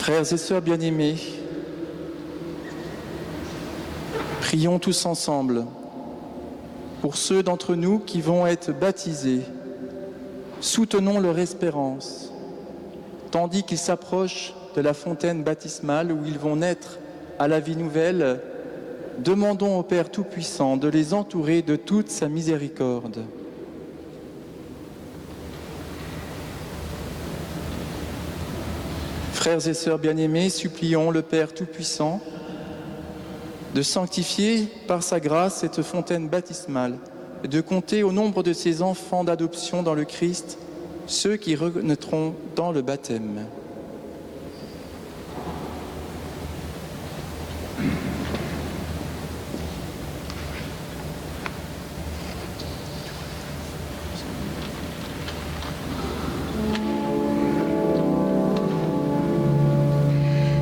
Frères et sœurs bien-aimés, prions tous ensemble pour ceux d'entre nous qui vont être baptisés. Soutenons leur espérance, tandis qu'ils s'approchent de la fontaine baptismale où ils vont naître à la vie nouvelle. Demandons au Père Tout-Puissant de les entourer de toute sa miséricorde. Frères et sœurs bien-aimés, supplions le Père Tout-Puissant de sanctifier par sa grâce cette fontaine baptismale et de compter au nombre de ses enfants d'adoption dans le Christ ceux qui renaîtront dans le baptême.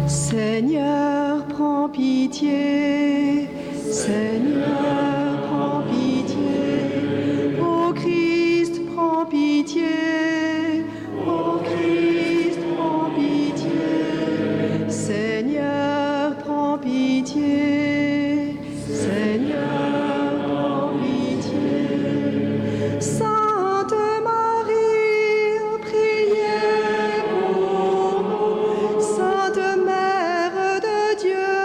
Seigneur, prends pitié. Seigneur, prends pitié. Ô Christ, prends pitié. Ô Christ, prends pitié. Seigneur, prends pitié. Seigneur, prends pitié. Sainte Marie, priez pour nous. Sainte Mère de Dieu,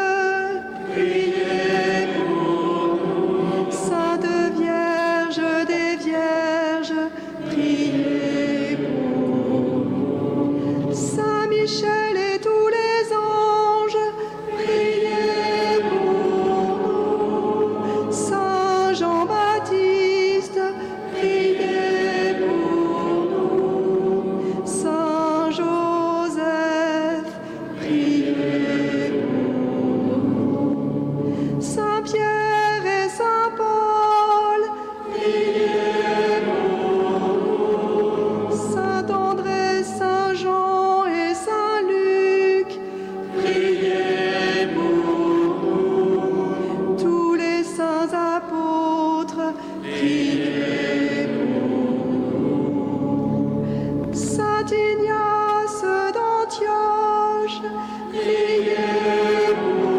priez pour nous. Sainte Vierge des Vierges, priez pour nous. Saint Michel et tous les anges, priez pour nous. Saint Jean-Baptiste, priez pour nous. Saint Joseph, priez pour nous. Saint Pierre et Saint Paul, priez pour nous. Saint André, Saint Jean et Saint Luc, priez pour nous. Tous les saints apôtres, priez pour nous. Saint Ignace d'Antioche, priez pour nous.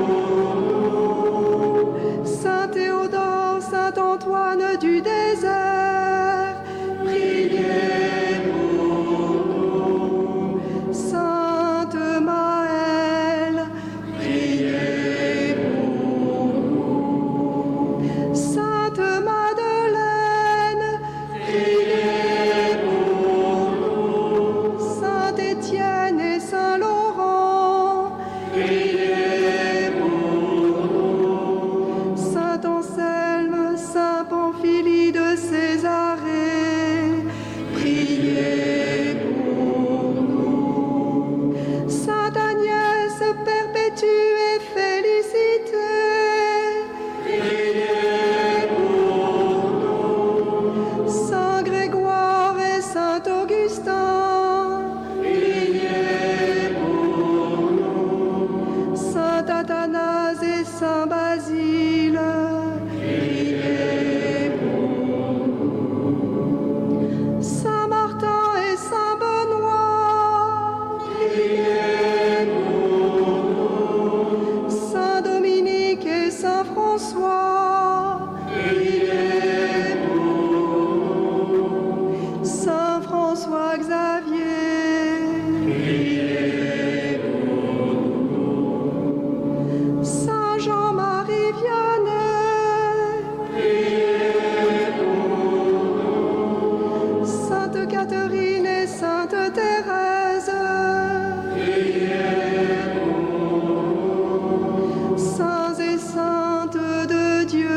Saint Théodore, Saint Antoine du désert, priez pour nous. Sainte Maëlle, priez pour nous. Sainte Madeleine, priez pour nous. Saint Étienne et Saint Laurent, priez pour nous. Saint Anselme, Saint Pamphylie de Césarée, priez pour nous. Sainte Agnès perpétue et félicitée, priez pour nous. Saint Grégoire et Saint Augustin, priez pour nous. Saint Athanase et Saint Basile, priez pour nous. Saint Martin et Saint Benoît, priez pour nous. Saint Dominique et Saint François, priez pour nous. Saint François Xavier, priez pour nous. Saint Jean-Marie Vianney, priez pour nous. Sainte Catherine et Sainte Thérèse, priez pour nous. Saints et saintes de Dieu,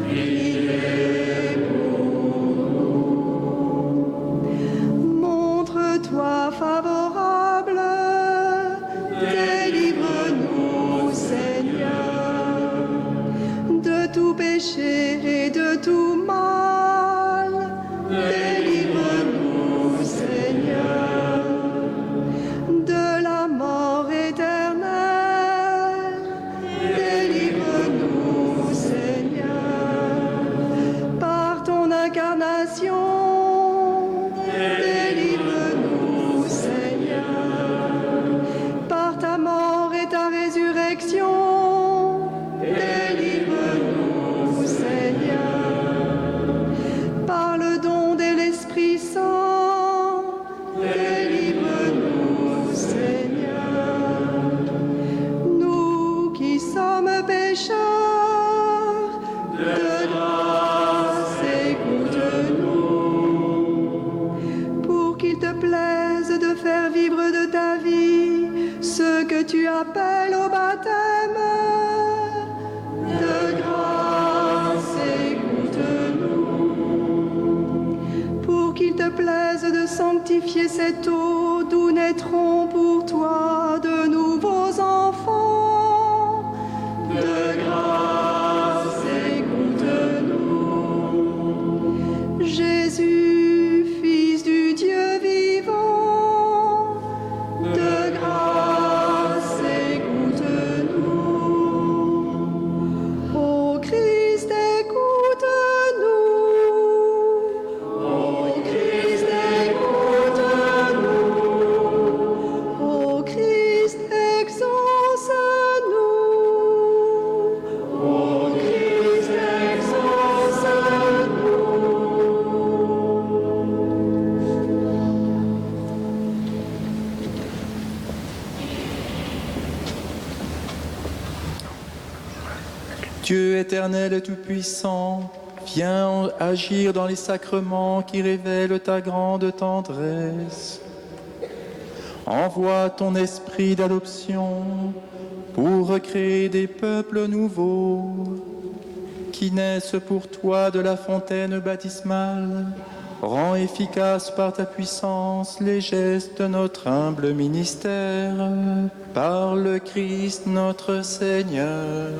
priez pour nous. Montre-toi favorable, délivre-nous, Seigneur, de tout péché et de tout mal. Délivre-nous, Seigneur, de la mort éternelle. Délivre-nous, Seigneur, par ton incarnation. Délivre-nous, Seigneur, plaise de sanctifier cette eau d'où naîtront pour toi de nouveaux enfants. De grâce, écoute-nous. Jésus, Fils du Dieu vivant, de grâce, écoute-nous. Ô Christ, écoute-nous. Ô Christ, écoute-nous. Ô Christ, exauce-nous. Ô Christ, exauce-nous. Dieu éternel et tout-puissant, viens agir dans les sacrements qui révèlent ta grande tendresse. Envoie ton esprit d'adoption pour recréer des peuples nouveaux qui naissent pour toi de la fontaine baptismale. Rends efficace par ta puissance les gestes de notre humble ministère, par le Christ notre Seigneur.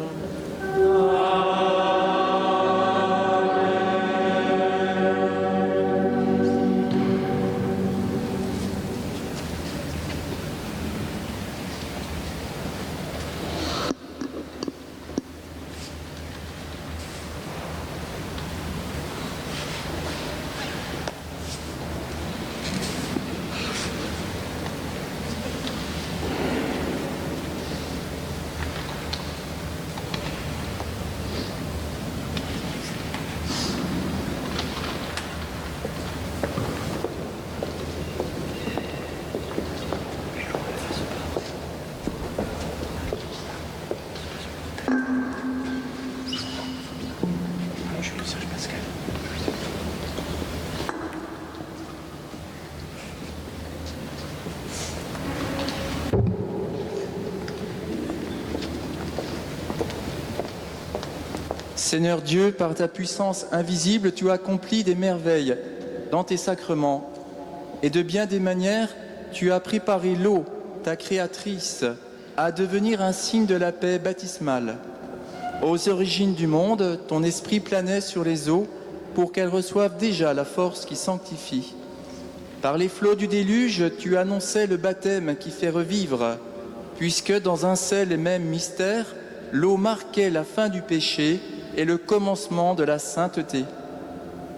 Seigneur Dieu, par ta puissance invisible, tu accomplis des merveilles dans tes sacrements. Et de bien des manières, tu as préparé l'eau, ta créatrice, à devenir un signe de la paix baptismale. Aux origines du monde, ton esprit planait sur les eaux pour qu'elles reçoivent déjà la force qui sanctifie. Par les flots du déluge, tu annonçais le baptême qui fait revivre, puisque dans un seul et même mystère, l'eau marquait la fin du péché et le commencement de la sainteté.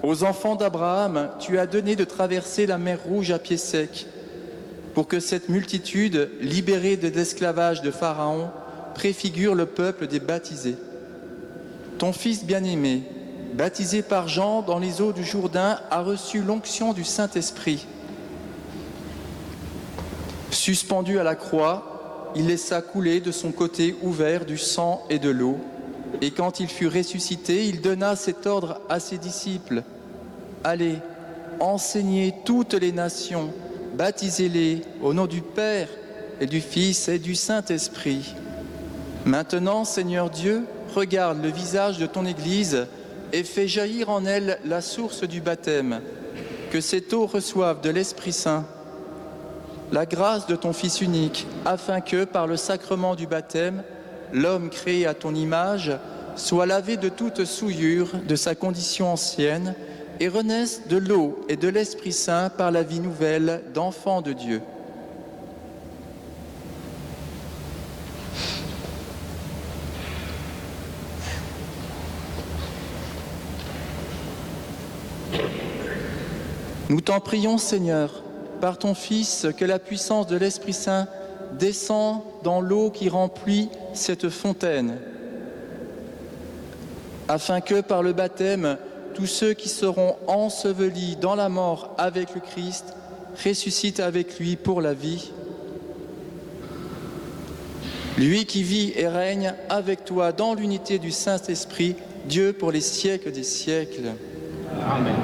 Aux enfants d'Abraham, tu as donné de traverser la mer Rouge à pied sec, pour que cette multitude, libérée de l'esclavage de Pharaon, préfigure le peuple des baptisés. Ton fils bien-aimé, baptisé par Jean dans les eaux du Jourdain, a reçu l'onction du Saint-Esprit. Suspendu à la croix, il laissa couler de son côté ouvert du sang et de l'eau. Et quand il fut ressuscité, il donna cet ordre à ses disciples. Allez, enseignez toutes les nations, baptisez-les au nom du Père et du Fils et du Saint-Esprit. Maintenant, Seigneur Dieu, regarde le visage de ton Église et fais jaillir en elle la source du baptême, que cette eau reçoive de l'Esprit Saint la grâce de ton Fils unique, afin que, par le sacrement du baptême, l'homme créé à ton image soit lavé de toute souillure de sa condition ancienne et renaisse de l'eau et de l'Esprit Saint par la vie nouvelle d'enfant de Dieu. Nous t'en prions, Seigneur, par ton Fils, que la puissance de l'Esprit Saint descend dans l'eau qui remplit cette fontaine, afin que, par le baptême, tous ceux qui seront ensevelis dans la mort avec le Christ ressuscitent avec lui pour la vie. Lui qui vit et règne avec toi dans l'unité du Saint-Esprit, Dieu pour les siècles des siècles. Amen.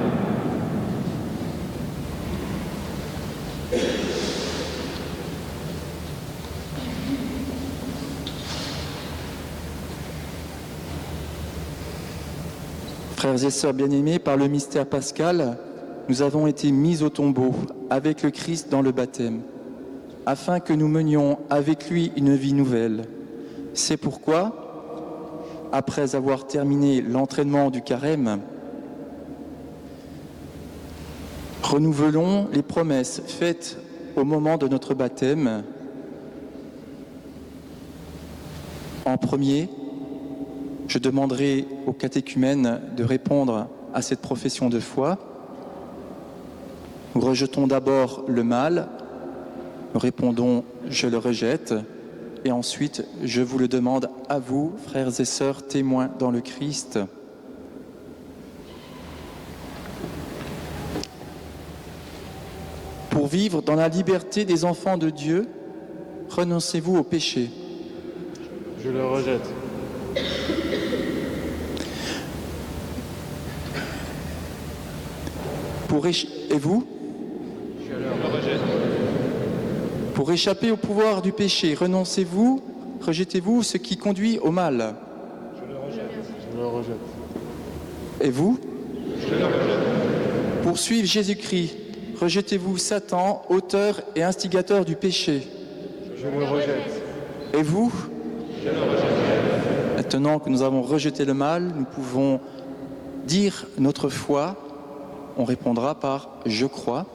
Frères et sœurs bien-aimés, par le mystère pascal, nous avons été mis au tombeau avec le Christ dans le baptême, afin que nous menions avec lui une vie nouvelle. C'est pourquoi, après avoir terminé l'entraînement du carême, renouvelons les promesses faites au moment de notre baptême. En premier, je demanderai aux catéchumènes de répondre à cette profession de foi. Nous rejetons d'abord le mal, nous répondons « je le rejette » et ensuite je vous le demande à vous, frères et sœurs, témoins dans le Christ. Pour vivre dans la liberté des enfants de Dieu, renoncez-vous au péché. Je le rejette. Et vous ? Je le rejette. Pour échapper au pouvoir du péché, renoncez-vous, rejetez-vous ce qui conduit au mal. Je le rejette. Je le rejette. Et vous ? Je le rejette. Pour suivre Jésus-Christ, rejetez-vous Satan, auteur et instigateur du péché. Je le rejette. Et vous ? Je le rejette. Maintenant que nous avons rejeté le mal, nous pouvons dire notre foi. On répondra par « Je crois ».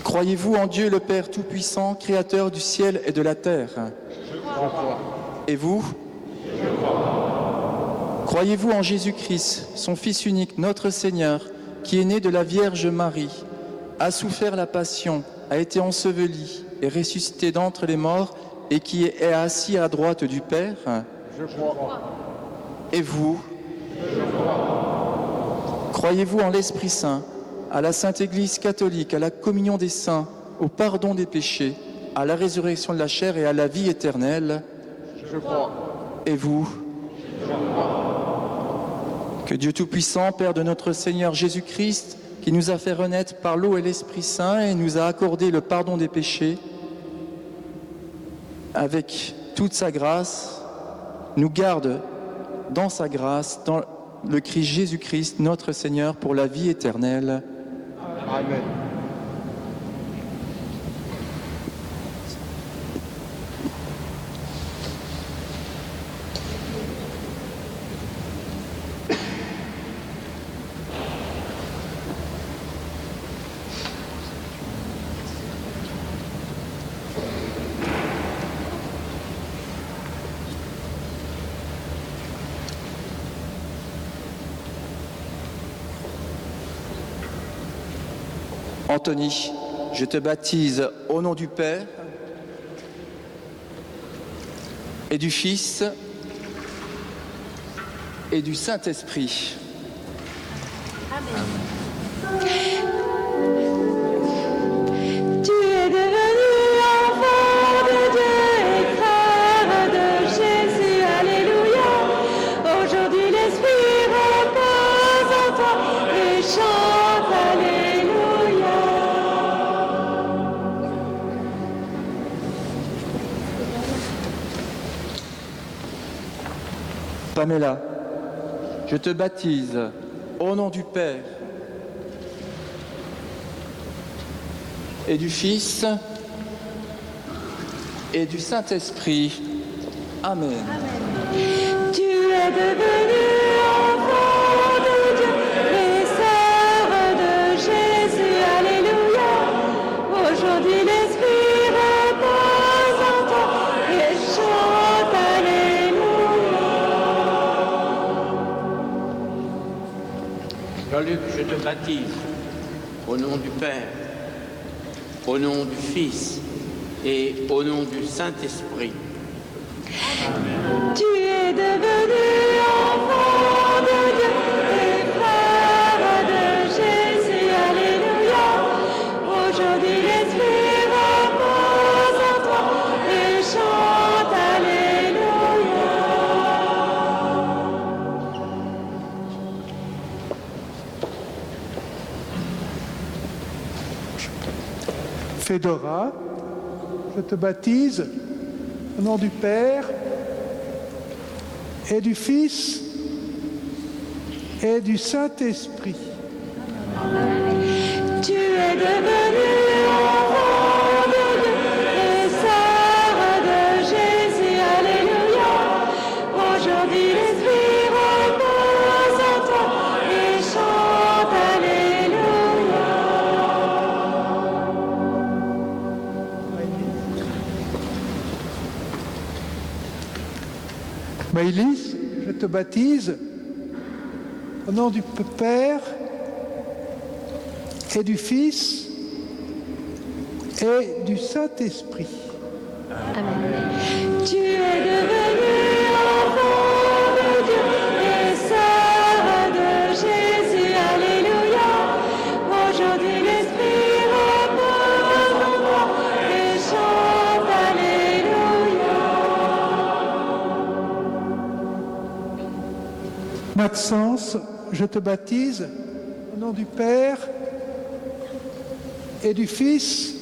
Croyez-vous en Dieu le Père Tout-Puissant, Créateur du ciel et de la terre ? Je crois. Et vous ? Je crois. Croyez-vous en Jésus-Christ, son Fils unique, notre Seigneur, qui est né de la Vierge Marie, a souffert la passion, a été enseveli et ressuscité d'entre les morts et qui est assis à droite du Père ? Je crois. Et vous ? Je crois. Croyez-vous en l'Esprit Saint, à la Sainte Église catholique, à la communion des saints, au pardon des péchés, à la résurrection de la chair et à la vie éternelle ? Je crois. Et vous ? Je crois. Que Dieu Tout-Puissant, Père de notre Seigneur Jésus-Christ, qui nous a fait renaître par l'eau et l'Esprit Saint et nous a accordé le pardon des péchés, avec toute sa grâce, nous garde dans sa grâce, dans le Christ Jésus-Christ, notre Seigneur, pour la vie éternelle. Amen. Anthony, je te baptise au nom du Père et du Fils et du Saint-Esprit. Tu es devenu enfant de Dieu et frère de Jésus, alléluia. Aujourd'hui l'Esprit repose en toi et chante, alléluia. Pamela, je te baptise au nom du Père et du Fils et du Saint-Esprit. Amen. Tu es devenu enfant de Dieu et sœur de Jésus, alléluia. Aujourd'hui l'Esprit repose en toi et chante, alléluia. Jean-Luc, je te baptise au nom du Père, au nom du Fils et au nom du Saint-Esprit. Tu es devenu enfant de Dieu et frère de Jésus, alléluia. Aujourd'hui l'Esprit repose en toi et chante, alléluia. Fédora, je te baptise au nom du Père et du Fils et du Saint-Esprit. Tu es devenue enfant de Dieu et sœur de Jésus, alléluia. Aujourd'hui l'Esprit repose en toi et chante, alléluia. Maëlys, je te baptise au nom du Père et du Fils et du Saint-Esprit. Tu es devenue enfant de Dieu et sœur de Jésus, alléluia. Aujourd'hui l'Esprit repose en toi et chante, alléluia. Maxence, je te baptise au nom du Père et du Fils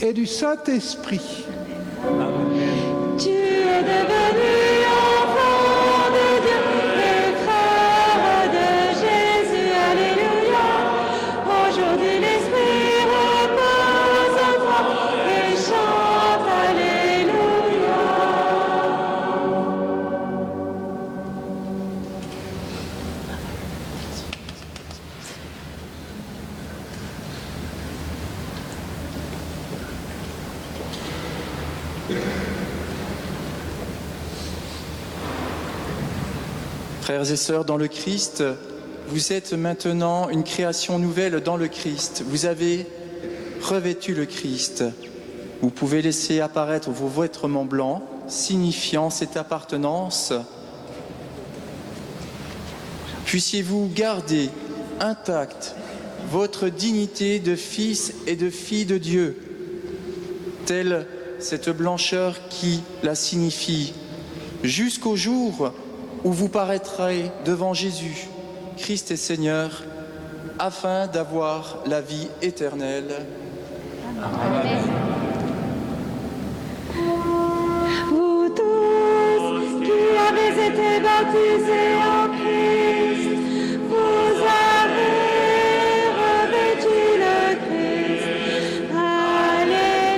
et du Saint-Esprit. Tu es devenu enfant de Dieu et frère de Jésus, alléluia. Aujourd'hui l'Esprit repose en toi et chante, alléluia. Frères et sœurs dans le Christ, vous êtes maintenant une création nouvelle dans le Christ. Vous avez revêtu le Christ. Vous pouvez laisser apparaître vos vêtements blancs, signifiant cette appartenance. Puissiez-vous garder intacte votre dignité de fils et de fille de Dieu, telle cette blancheur qui la signifie, jusqu'au jour où vous paraîtrez devant Jésus, Christ et Seigneur, afin d'avoir la vie éternelle. Amen. Vous tous qui avez été baptisés en Christ, vous avez revêtu le Christ. Alléluia.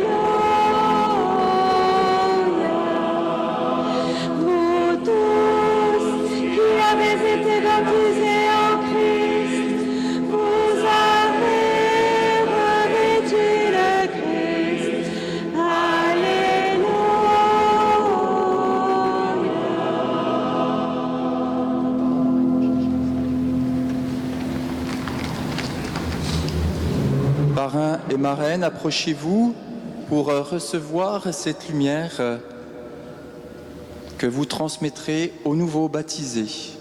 Vous tous qui avez été baptisés en Christ, vous avez revêtu le Christ. Alléluia. Parrains et marraines, approchez-vous pour recevoir cette lumière que vous transmettrez aux nouveaux baptisés.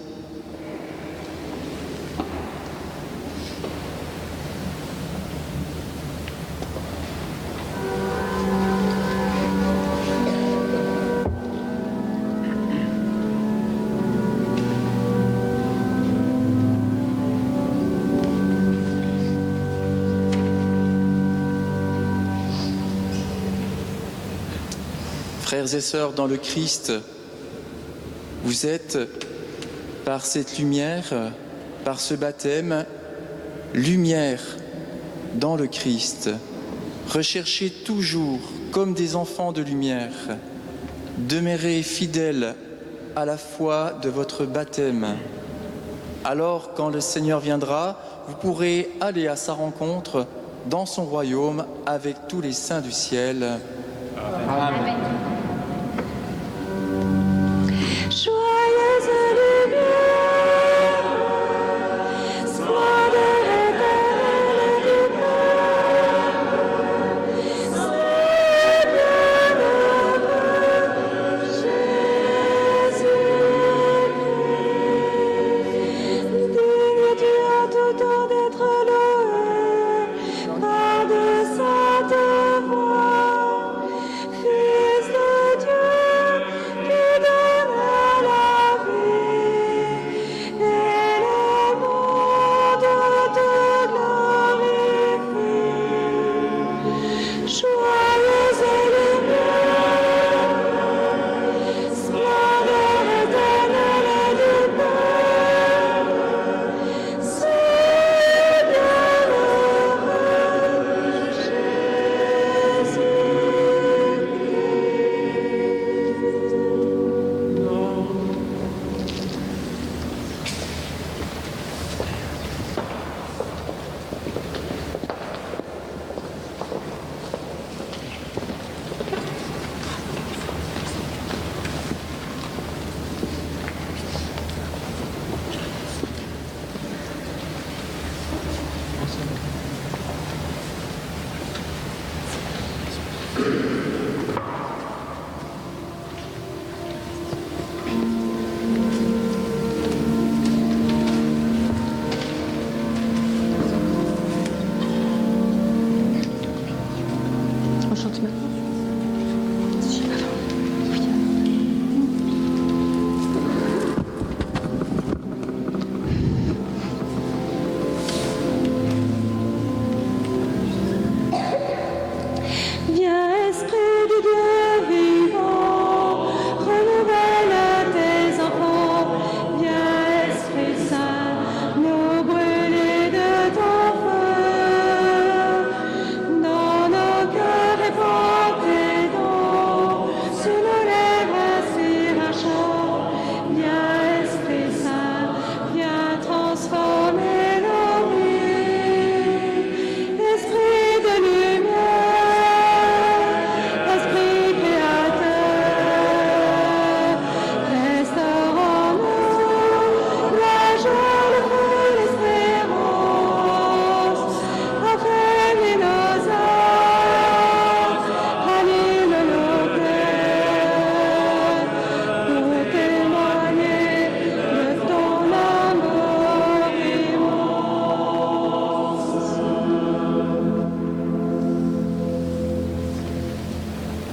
Frères et sœurs dans le Christ, vous êtes, par cette lumière, par ce baptême, lumière dans le Christ. Recherchez toujours, comme des enfants de lumière, demeurez fidèles à la foi de votre baptême. Alors, quand le Seigneur viendra, vous pourrez aller à sa rencontre dans son royaume avec tous les saints du ciel. Amen. Joyeuse lumière, splendeur éternelle du Père, c'est bienheureux Jésus-Christ. Digne tu en tout temps d'être loué par de saintes voix, fidèle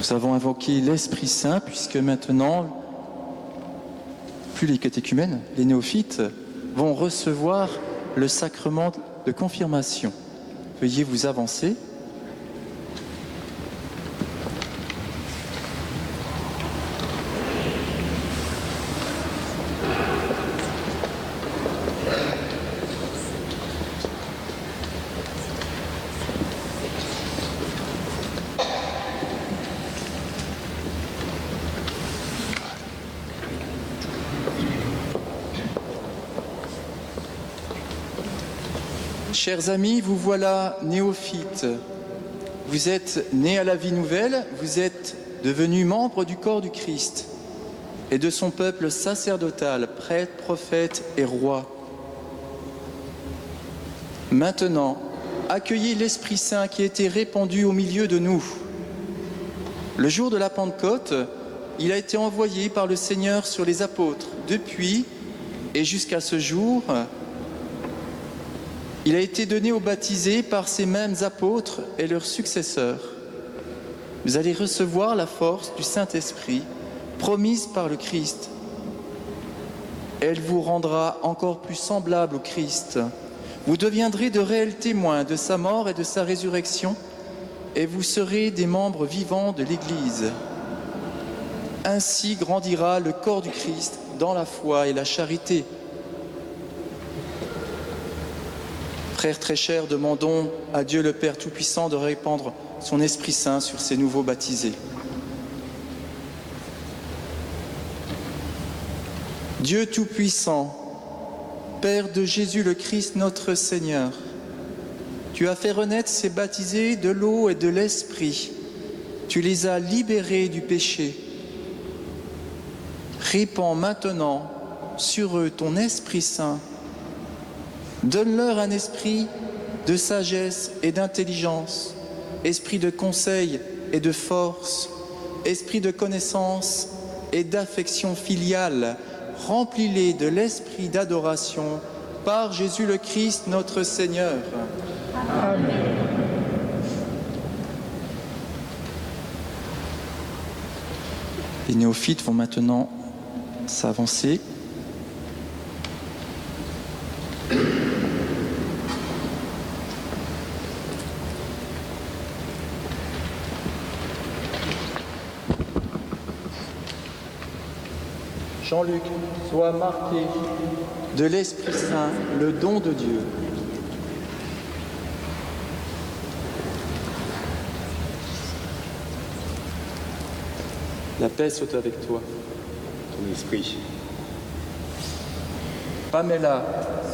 Nous avons invoqué l'Esprit Saint puisque maintenant, plus les catéchumènes, les néophytes, vont recevoir le sacrement de confirmation. Veuillez vous avancer. Chers amis, vous voilà néophytes. Vous êtes nés à la vie nouvelle, vous êtes devenus membres du corps du Christ et de son peuple sacerdotal, prêtres, prophètes et rois. Maintenant, accueillez l'Esprit Saint qui a été répandu au milieu de nous. Le jour de la Pentecôte, il a été envoyé par le Seigneur sur les apôtres. Depuis et jusqu'à ce jour, il a été donné aux baptisés par ces mêmes apôtres et leurs successeurs. Vous allez recevoir la force du Saint-Esprit promise par le Christ. Elle vous rendra encore plus semblable au Christ. Vous deviendrez de réels témoins de sa mort et de sa résurrection et vous serez des membres vivants de l'Église. Ainsi grandira le corps du Christ dans la foi et la charité. Frères très chers, demandons à Dieu le Père Tout-Puissant de répandre son Esprit Saint sur ces nouveaux baptisés. Dieu Tout-Puissant, Père de Jésus le Christ notre Seigneur, tu as fait renaître ces baptisés de l'eau et de l'Esprit. Tu les as libérés du péché. Répands maintenant sur eux ton Esprit Saint. Donne-leur un esprit de sagesse et d'intelligence, esprit de conseil et de force, esprit de connaissance et d'affection filiale. Remplis-les de l'esprit d'adoration par Jésus le Christ notre Seigneur. Amen. Les néophytes vont maintenant s'avancer. Jean-Luc, sois marqué de l'Esprit Saint, le don de Dieu. La paix soit avec toi. Ton esprit. Pamela,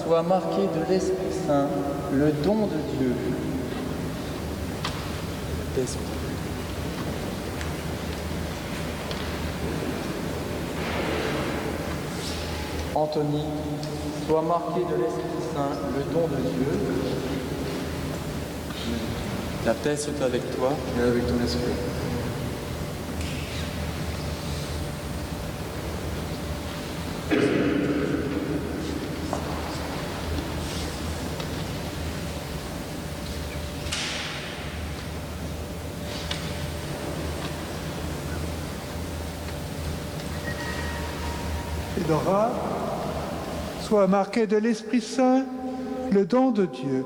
sois marquée de l'Esprit Saint, le don de Dieu. La paix soit avec toi. Anthony, sois marqué de l'Esprit Saint, le don de Dieu. La paix soit avec toi et avec ton esprit. Fedora, sois marqué de l'Esprit Saint, le don de Dieu.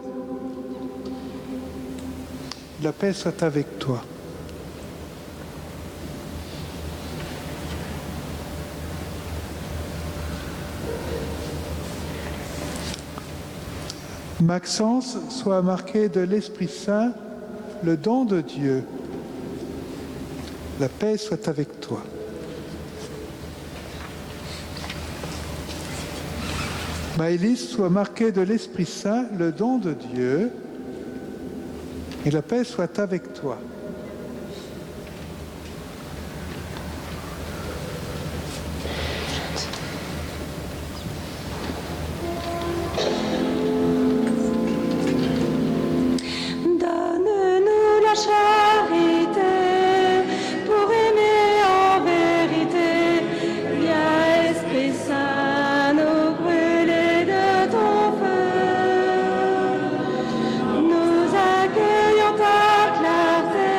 La paix soit avec toi. Maxence, sois marqué de l'Esprit Saint, le don de Dieu. La paix soit avec toi. Maëlys, sois marqué de l'Esprit Saint, le don de Dieu, et la paix soit avec toi. Donne-nous la charité pour aimer en vérité. Viens, Esprit Saint, nous brûler de ton feu. Nous accueillons ta clarté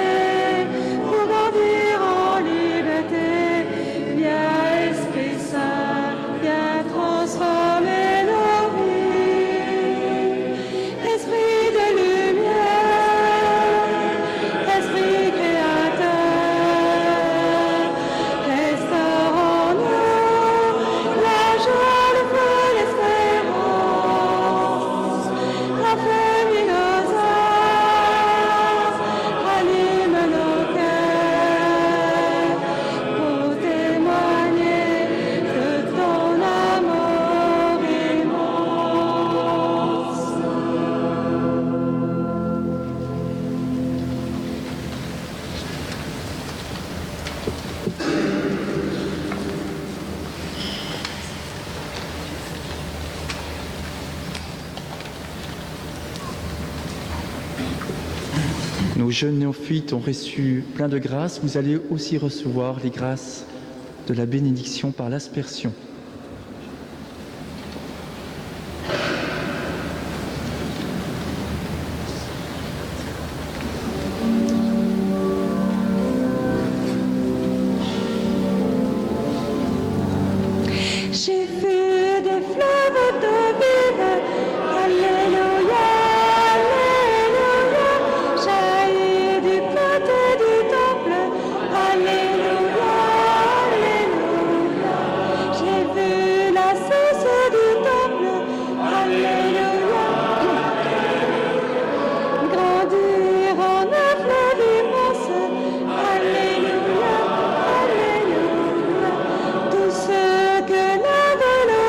Nos jeunes néophytes ont reçu plein de grâces. Vous allez aussi recevoir les grâces de la bénédiction par l'aspersion. J'ai vu des fleuves d'eau vive, alléluia, alléluia, jaillir du côté du temple, alléluia, alléluia. J'ai vu la source du temple, alléluia, grandir en un fleuve immense, alléluia, alléluia. Tout ce que lave le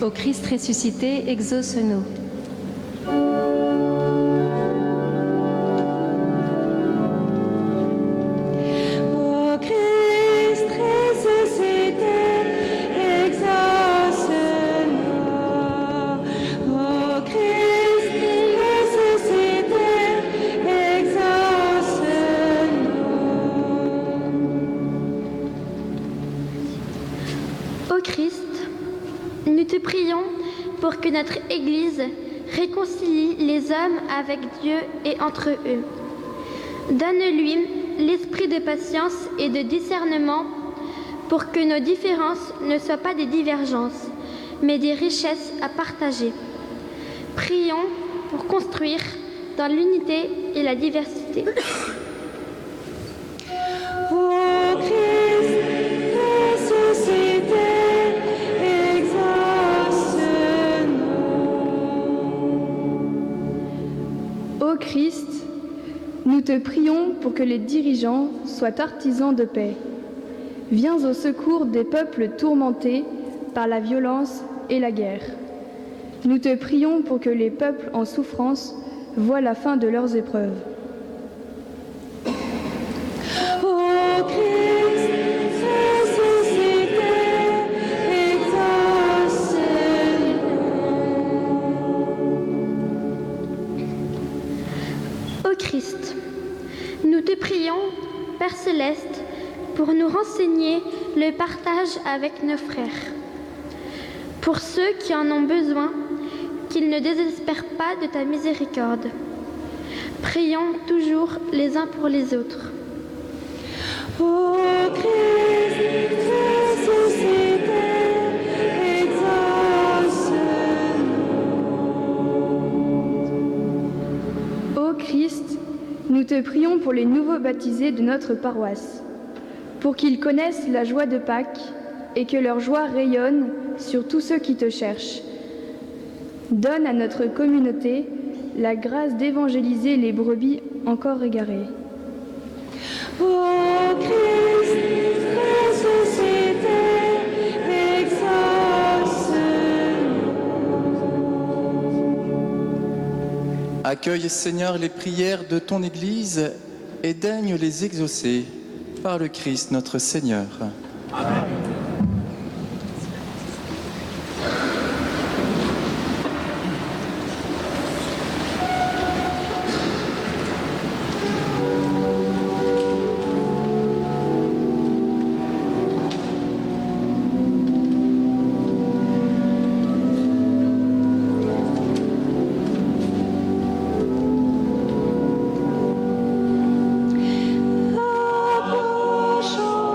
Ô Christ ressuscité, exauce-nous. Ô Christ, nous te prions pour que notre Église réconcilie les hommes avec Dieu et entre eux. Donne-lui l'esprit de patience et de discernement pour que nos différences ne soient pas des divergences, mais des richesses à partager. Prions pour construire dans l'unité et la diversité. Ô Christ, nous te prions pour que les dirigeants soient artisans de paix. Viens au secours des peuples tourmentés par la violence et la guerre. Nous te prions pour que les peuples en souffrance voient la fin de leurs épreuves. Ô Christ, ressuscité, Ô Christ, nous te prions, Père céleste, pour nous renseigner le partage avec nos frères. Pour ceux qui en ont besoin, qu'ils ne désespèrent pas de ta miséricorde. Prions toujours les uns pour les autres. Ô Christ, ressuscité, exauce-nous. Ô Christ, nous te prions pour les nouveaux baptisés de notre paroisse, pour qu'ils connaissent la joie de Pâques et que leur joie rayonne sur tous ceux qui te cherchent. Donne à notre communauté la grâce d'évangéliser les brebis encore égarées. Ô Christ, ressuscité, exauce-nous. Accueille, Seigneur, les prières de ton Église et daigne les exaucer par le Christ notre Seigneur. Amen.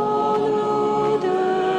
Approchons-nous de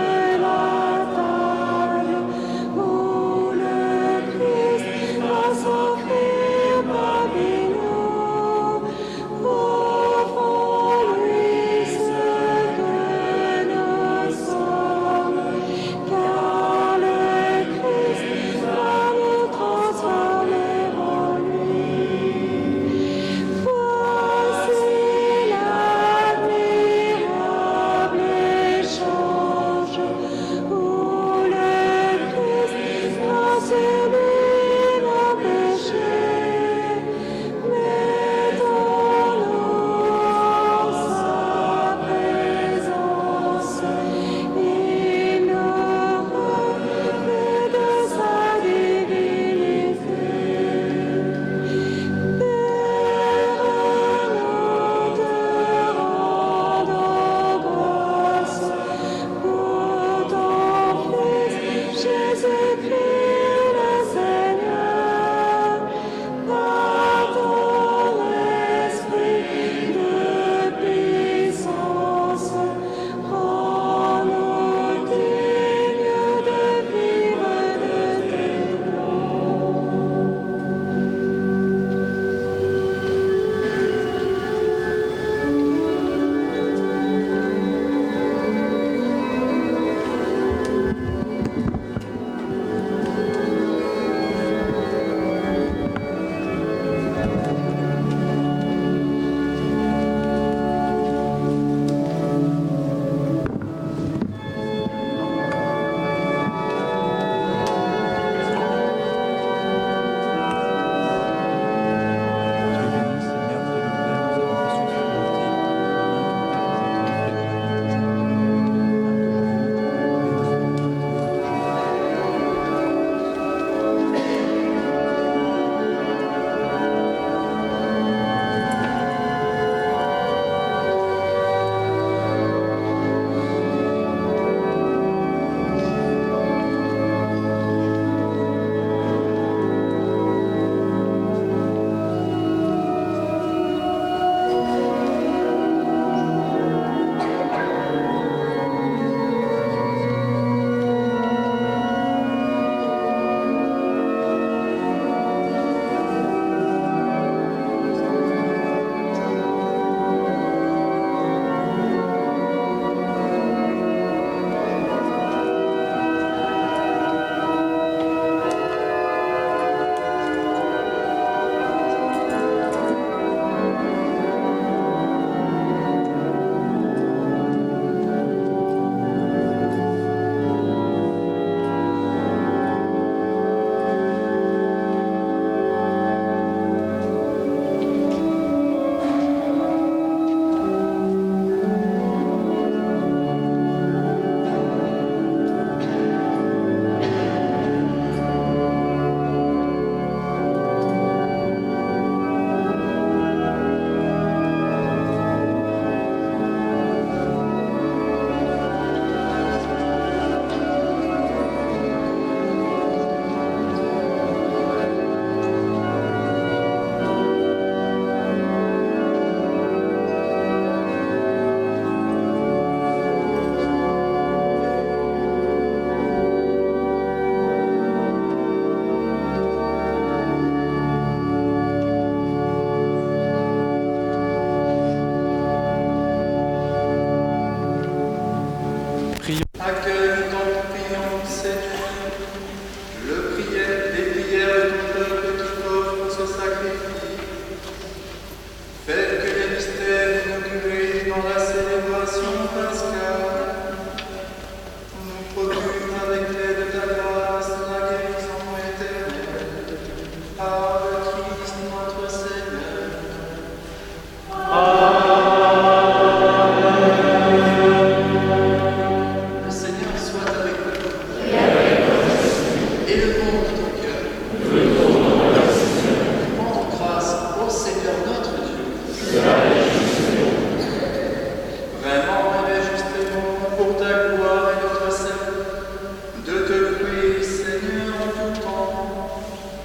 Accueille ton prions, Seigneur, les prières de ton peuple qui t'offre ce sacrifice. Faites que les mystères inaugurés dans la célébration pascale nous procurent avec l'aide de ta grâce la guérison éternelle par le Christ notre Seigneur. Le Seigneur soit avec vous. Et le bon de ton cœur. Rends grâce au Seigneur notre Dieu. Vraiment et justement pour ta gloire et notre salut, de te louer, Seigneur, en tout temps,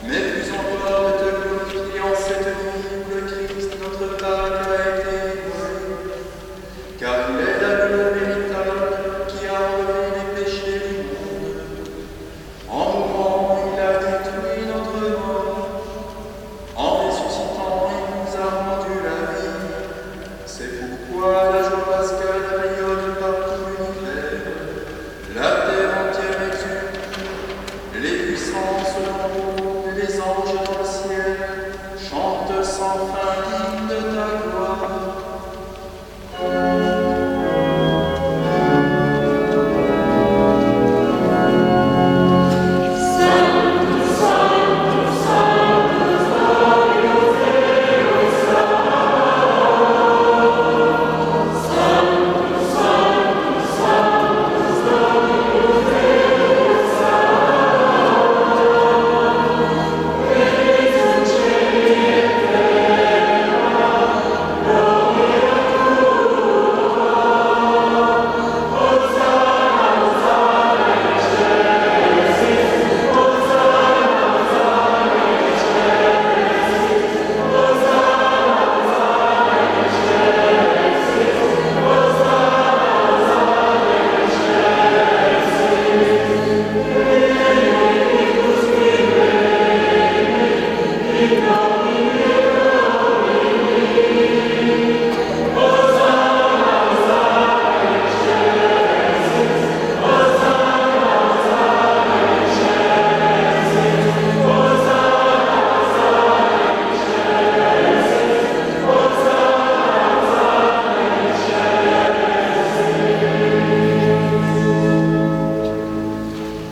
mais plus encore de te glorifier en cette vie où le Christ, notre Pâque, a été immolé, car il est l'agneau véritable qui a enlevé les péchés du monde. En mourant, il a détruit notre mort. En ressuscitant, il nous a rendu la vie. C'est pourquoi la joie pascale rayonne par tout l'univers. La terre entière exulte. Les puissances en haut, les anges dans le ciel chantent sans fin l'hymne de ta gloire.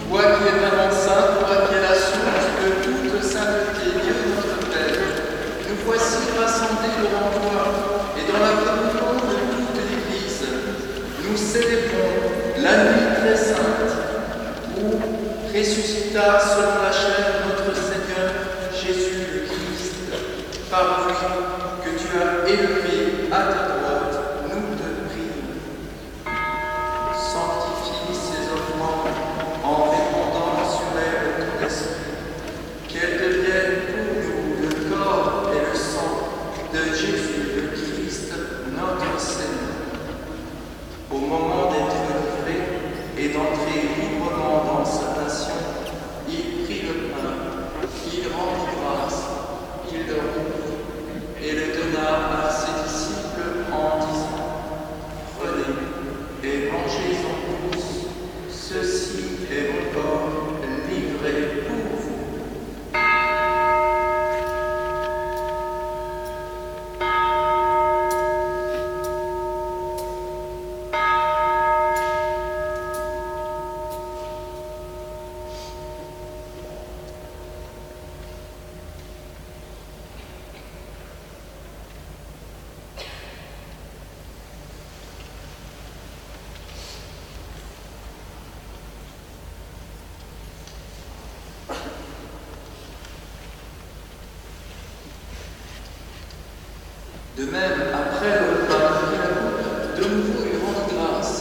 Toi qui es vraiment saint, toi qui es la source de toute sainteté, Dieu notre Père, nous voici rassemblés devant toi et dans la communion de toute l'Église. Nous célébrons la nuit très sainte où ressuscita selon la chair notre Seigneur Jésus le Christ. Par lui que tu as élevé à ta droite, nous te prions. Sanctifie ces offrandes en répandant sur elles ton esprit, qu'elles deviennent pour nous le corps et le sang de Jésus le Christ, notre Seigneur. Au moment d'être livré et d'entrer librement dans sa passion, il prit le pain, il rendit grâce, il le rompit et le donna à ses disciples en disant : Prenez et mangez-en tous, ceci est mon corps livré pour vous. De même, après le repas, il prit la coupe, de nouveau il rendit grâce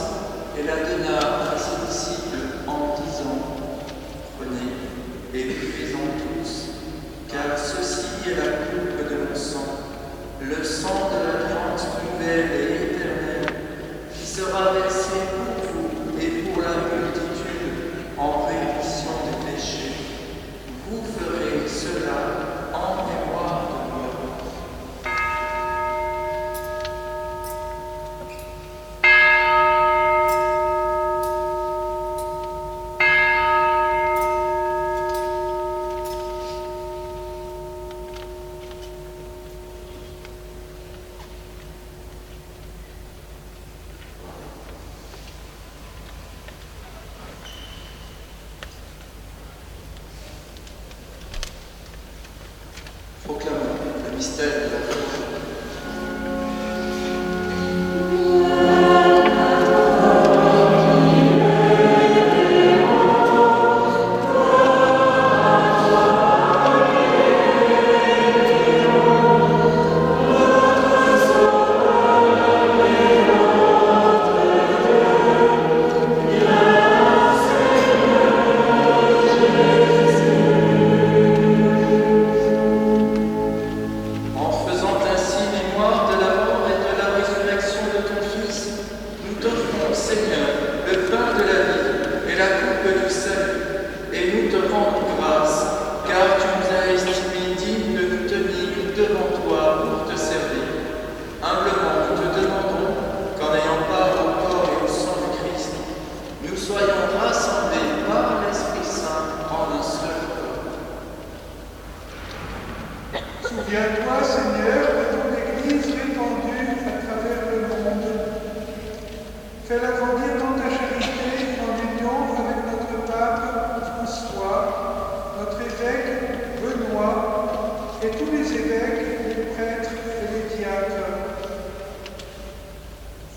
et la donna à ses disciples en disant : Prenez et buvez-en tous, car ceci est la coupe de mon sang, le sang de l'alliance nouvelle et éternelle, qui sera versé pour vous et pour la multitude en rémission des péchés. Vous ferez cela en mémoire de moi. mystère de la foi. Souviens-toi, Seigneur, de ton Église répandue à travers le monde. Fais-la grandir dans ta charité en union avec notre pape François, notre évêque Benoît et tous les évêques, les prêtres et les diacres.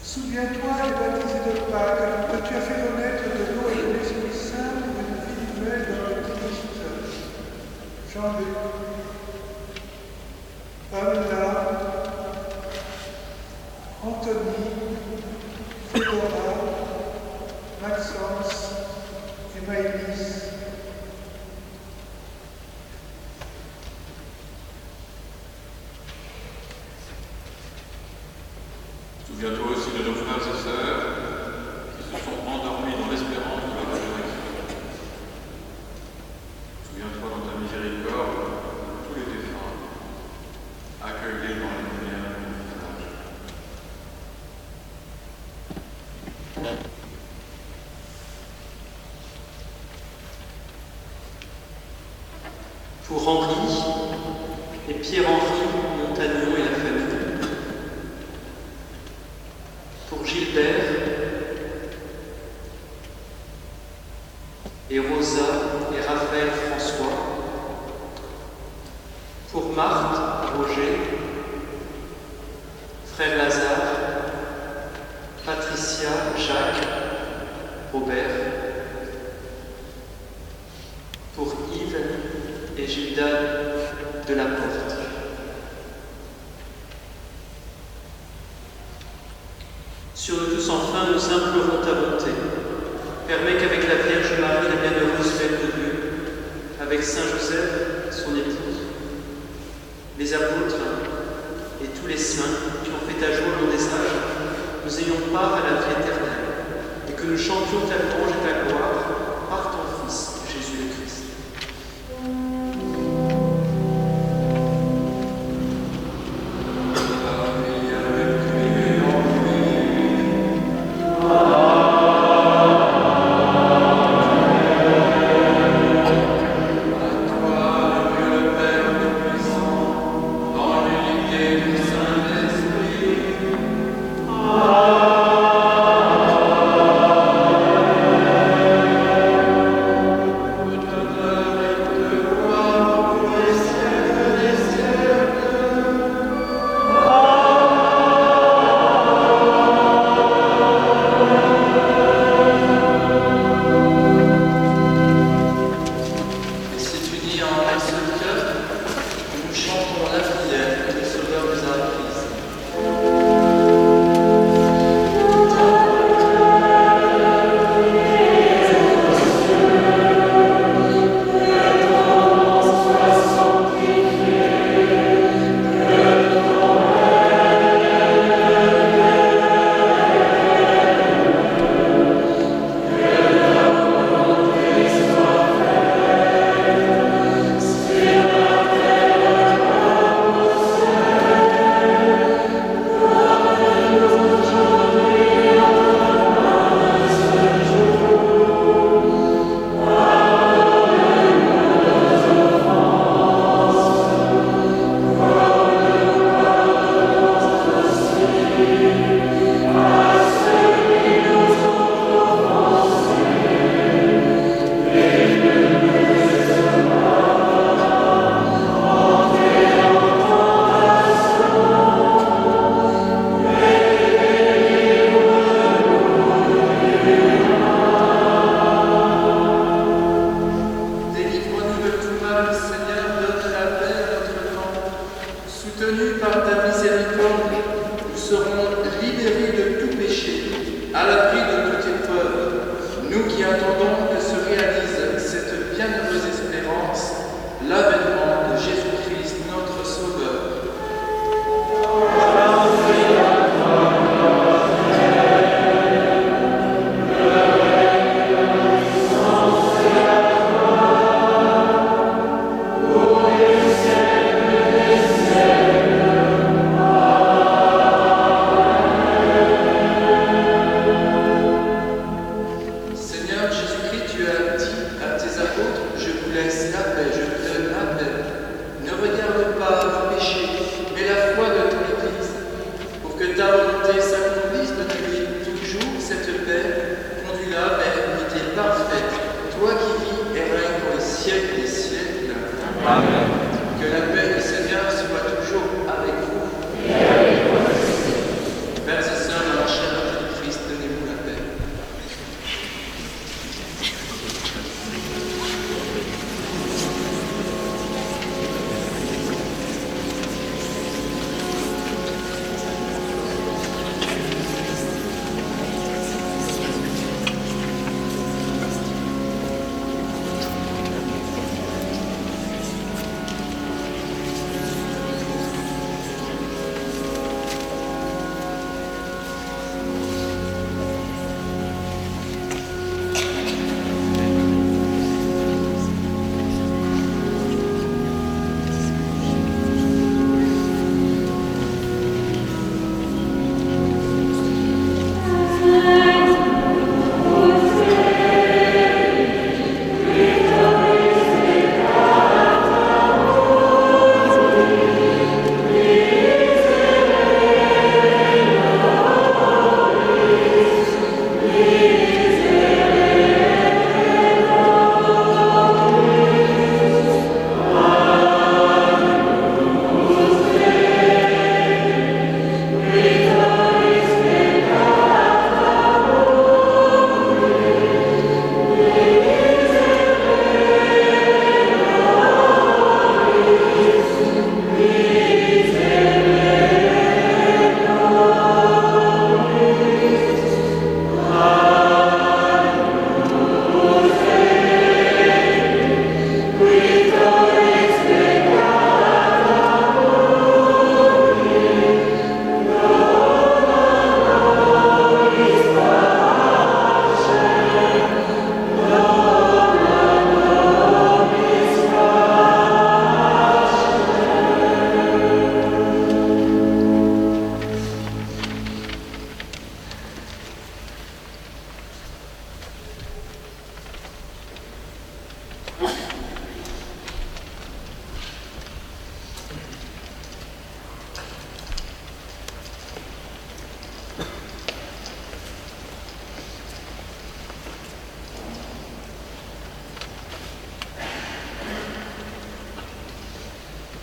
Souviens-toi des baptisés de Pâques que tu as fait renaître de l'eau et de l'Esprit Saint pour une vie nouvelle dans le Christ. Jean-Luc, Pamela, Anthony, Fedora, Maxence et Maëlys. Souviens-toi aussi de nos frères et sœurs qui se sont endormis dans l'espérance de la résurrection. Souviens-toi dans ta miséricorde de tous les défunts, accueillis dans la lumière de ton visage. Pour Henri et Pierre-Henri Montagnon et la famille. Pour Gilbert et Rosa et Raphaël François. Pour Marthe, Roger, frère Lazare, Patricia, Jacques, Robert. Pour Yves et Gilda de la Porte. Sur nous tous enfin, nous implorons ta bonté. Permets qu'avec la Vierge Marie, la bienheureuse Mère de Dieu, avec Saint Joseph, son épouse, les apôtres et tous les saints qui ont fait ta joie au long des âges, nous ayons part à la vie éternelle et que nous chantions ta louange et ta gloire par ton Fils, Jésus le Christ. Amen. qui attendons que se réalise cette bienheureuse espérance, l'avènement de Jésus-Christ, notre Sauveur.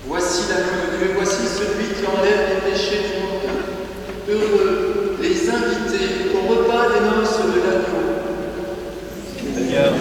Voici l'agneau de Dieu, voici celui qui enlève les péchés du monde. Heureux les invités au repas des noces de l'agneau. Seigneur,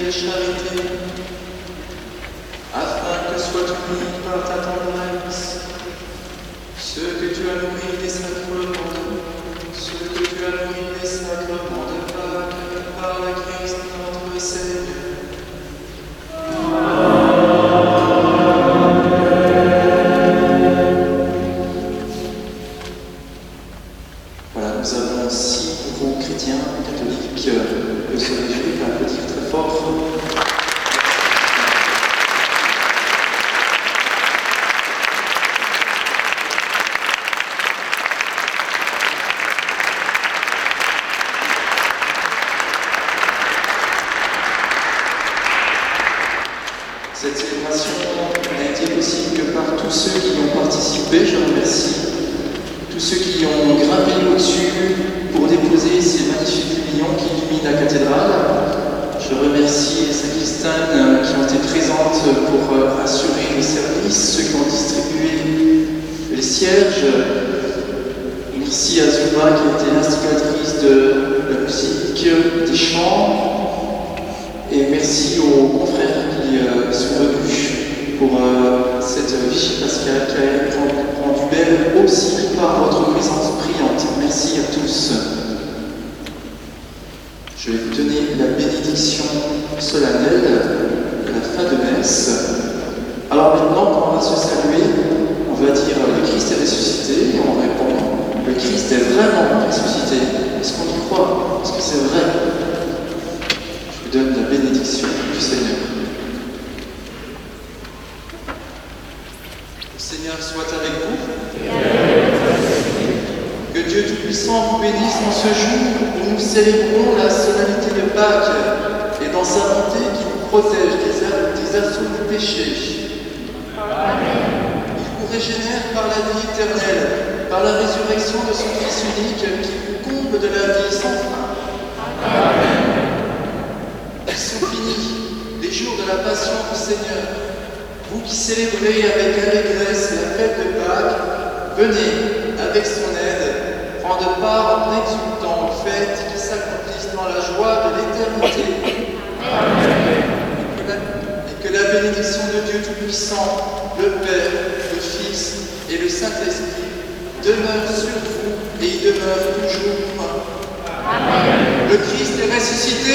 et charité, afin que soient unis par ta tendresse ceux que tu as nourris des sacrements, ceux que tu as nourris des sacrements de Pâques par le Christ notre Seigneur. Voilà, nous avons 6 nouveaux chrétiens catholiques de se réjouir et applaudir très fort. Cette célébration n'a été possible que par tous ceux qui y ont participé. Je remercie tous ceux qui ont grimpé au-dessus pour déposer ces magnifiques millions qui illuminent la cathédrale. Je remercie les sacristanes qui ont été présentes pour assurer les services, ceux qui ont distribué les cierges. Merci à Zuma qui a été l'instigatrice de la musique, des chants. Et merci aux confrères qui sont venus pour cette vigie pascale qui a été rendue belle aussi par votre présence brillante. Merci à tous. Je vais vous donner la bénédiction solennelle de la fin de messe. Alors maintenant, quand on va se saluer, on va dire le Christ est ressuscité et on répond le Christ est vraiment ressuscité. Est-ce qu'on y croit? Est-ce que c'est vrai? Je vous donne la bénédiction du Seigneur. Le Seigneur soit avec vous. Que Dieu Tout-Puissant vous bénisse en ce jour où nous célébrons la solennité de Pâques et dans sa bonté qui nous protège des assauts du péché. Il vous régénère par la vie éternelle, par la résurrection de son Fils unique qui vous comble de la vie sans fin. Ils sont finis, les jours de la passion du Seigneur. Vous qui célébrez avec allégresse la fête de Pâques, venez, avec son aide, prendre part en exultant aux fêtes qui s'accomplissent dans la joie de l'éternité. Et que la bénédiction de Dieu Tout-Puissant, le Père, le Fils et le Saint-Esprit demeure sur vous et y demeure toujours. Amen. Le Christ est ressuscité.